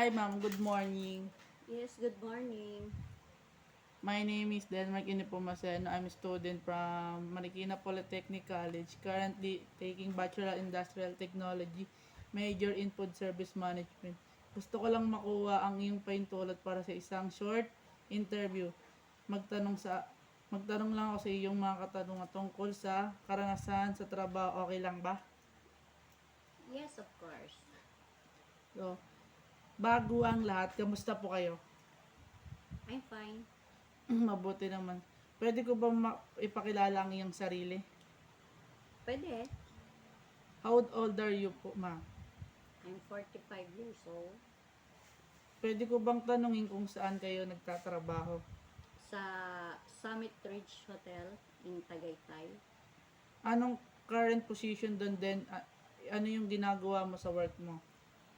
Hi ma'am, good morning. Yes, good morning. My name is Denmark Inipumaseno. I'm a student from Marikina Polytechnic College, currently taking Bachelor Industrial Technology, major in Food Service Management. Gusto ko lang makuha ang iyong pahintulot para sa isang short interview. Magtanong sa Magtanong lang ako sa iyong mga katanungan tungkol sa karanasan sa trabaho. Okay lang ba? Yes, of course. So, bago ang lahat, kamusta po kayo? I'm fine. Mabuti naman. Pwede ko ba ipakilala ang iyong sarili? Pwede. How old are you po, ma? I'm 45 years old. Pwede ko bang tanungin kung saan kayo nagtatrabaho? Sa Summit Ridge Hotel in Tagaytay. Anong current position doon din? Ano yung ginagawa mo sa work mo?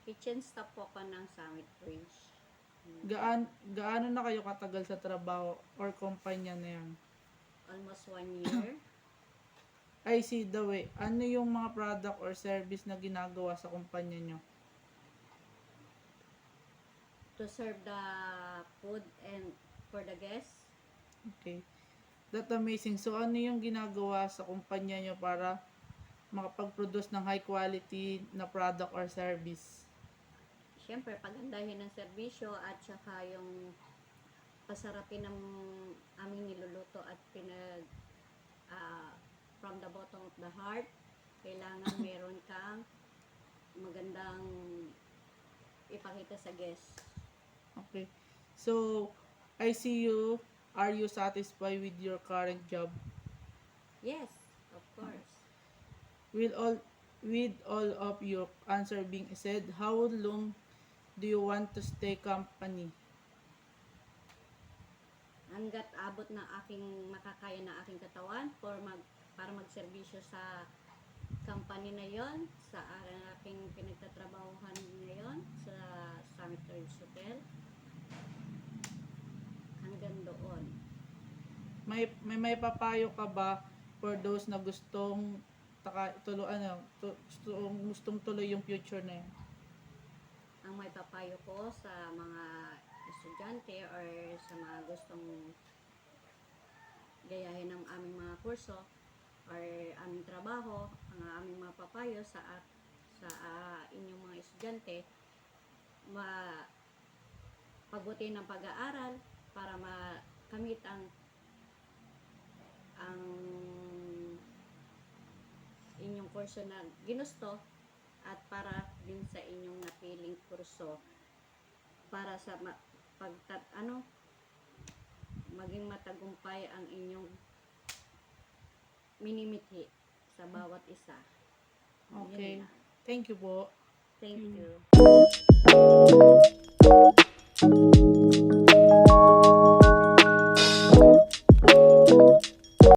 Kitchen staff po ako ng Summit Ridge. Gaano na kayo katagal sa trabaho or kumpanya na yan? Almost 1 year. I see the way. Ano yung mga product or service na ginagawa sa kumpanya nyo? To serve the food and for the guests. Okay. That's amazing. So, ano yung ginagawa sa kumpanya nyo para makapag-produce ng high quality na product or service? Siyempre, pagandahin ng serbisyo at saka yung pasarapin ng aming niluluto at from the bottom of the heart. Kailangan meron kang magandang ipakita sa guests. Okay. So, I see you. Are you satisfied with your current job? Yes, of course. With all of your answer being said, how long do you want to stay company? Hanggat abot ng aking makakaya ng aking katawan para magserbisyo sa company na yon, sa aking pinagtatrabahuhan ngayon sa Summit Ridge Hotel. Hanggang doon. May papayo ka ba for those na gustong gustong tuloy yung future na yun? Ang may papayo ko sa mga estudyante or sa mga gustong gayahin ng aming mga kurso or aming trabaho, ang aming mga papayo sa inyong mga estudyante, pabuti ng pag-aaral para makamit ang inyong kurso na ginusto at para din sa inyong napiling kurso para sa maging matagumpay ang inyong minimithi sa bawat isa. Okay. Yun na. Thank you po. Thank you.